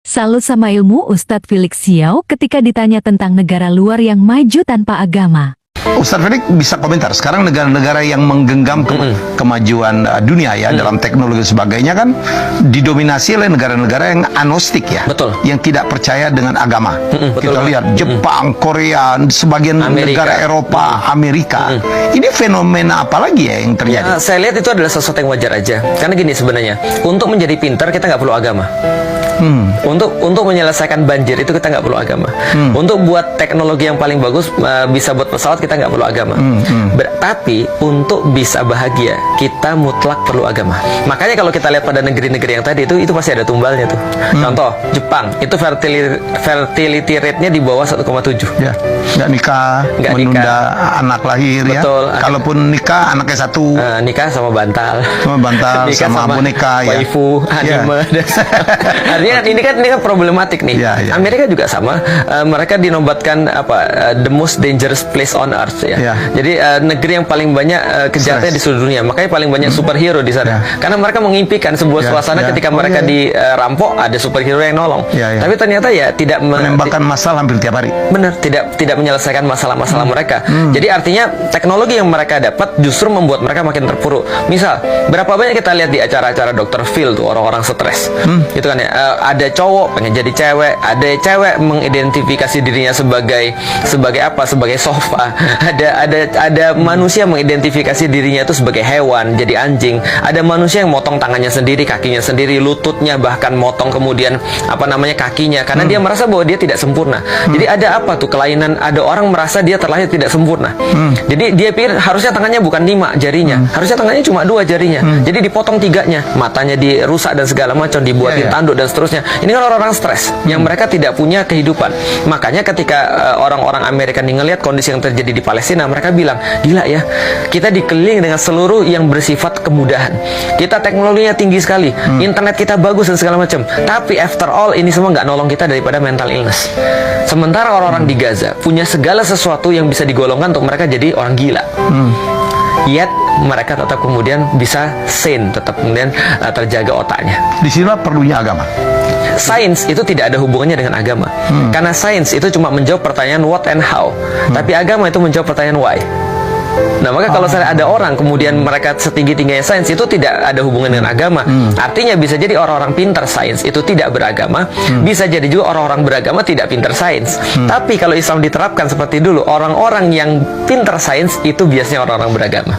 Salut sama ilmu Ustadz Felix Xiao ketika ditanya tentang negara luar yang maju tanpa agama. Ustadz Felix bisa komentar, sekarang negara-negara yang menggenggam kemajuan dunia ya dalam teknologi dan sebagainya kan didominasi oleh negara-negara yang agnostik ya. Betul. Yang tidak percaya dengan agama. Betul. Kita lihat Jepang, Korea, sebagian negara Eropa, Amerika. Ini fenomena apa lagi ya yang terjadi? Saya lihat itu adalah sesuatu yang wajar aja. Karena gini sebenarnya, untuk menjadi pintar kita nggak perlu agama. Untuk menyelesaikan banjir itu kita nggak perlu agama. Untuk buat teknologi yang paling bagus, bisa buat pesawat kita nggak perlu agama. Tapi untuk bisa bahagia kita mutlak perlu agama. Makanya kalau kita lihat pada negeri-negeri yang tadi itu pasti ada tumbalnya tuh. Contoh Jepang itu fertility rate-nya di bawah 1,7. Ya, nggak nikah, menunda anak lahir. Betul. Ya. Kalaupun nikah anaknya satu. Nikah sama bantal. Sama boneka ya. Waifu, anime. Ya. Ini kan problematik nih. Ya. Amerika juga sama. Mereka dinobatkan the most dangerous place on earth ya. Jadi negeri yang paling banyak kejahatannya di seluruh dunia. Makanya paling banyak superhero di sana. Karena mereka mengimpikan sebuah suasana ketika mereka dirampok ada superhero yang nolong. Tapi ternyata ya tidak menembakkan masalah hampir tiap hari. Benar, tidak menyelesaikan masalah-masalah mereka. Jadi artinya teknologi yang mereka dapat justru membuat mereka makin terpuruk. Misal, berapa banyak kita lihat di acara-acara Dr. Phil tuh orang-orang stres. Itu kan ya. Ada cowok pengen jadi cewek, ada cewek mengidentifikasi dirinya sebagai apa? Sebagai sofa. Ada manusia mengidentifikasi dirinya itu sebagai hewan, jadi anjing. Ada manusia yang motong tangannya sendiri, kakinya sendiri, lututnya bahkan motong kemudian kakinya karena dia merasa bahwa dia tidak sempurna. Jadi ada apa tuh kelainan? Ada orang merasa dia terlahir tidak sempurna. Jadi dia pikir harusnya tangannya bukan 5 jarinya, harusnya tangannya cuma 2 jarinya. Jadi dipotong 3-nya, matanya dirusak dan segala macam, dibuatin tanduk dan seterusnya. Ini kan orang-orang stres yang mereka tidak punya kehidupan. Makanya ketika orang-orang Amerika ngelihat kondisi yang terjadi di Palestina, mereka bilang, gila ya, kita dikelilingi dengan seluruh yang bersifat kemudahan. Kita teknologinya tinggi sekali, internet kita bagus dan segala macam. Tapi after all ini semua nggak nolong kita daripada mental illness. Sementara orang-orang di Gaza punya segala sesuatu yang bisa digolongkan untuk mereka jadi orang gila. Yet mereka tetap kemudian bisa sane, tetap kemudian terjaga otaknya. Disinilah perlunya agama. Sains itu tidak ada hubungannya dengan agama. Karena sains itu cuma menjawab pertanyaan what and how. Tapi agama itu menjawab pertanyaan why. Nah, maka kalau saya ada orang kemudian mereka setinggi-tingginya sains itu tidak ada hubungan dengan agama. Artinya bisa jadi orang-orang pintar sains itu tidak beragama, bisa jadi juga orang-orang beragama tidak pintar sains. Tapi kalau Islam diterapkan seperti dulu, orang-orang yang pintar sains itu biasanya orang-orang beragama.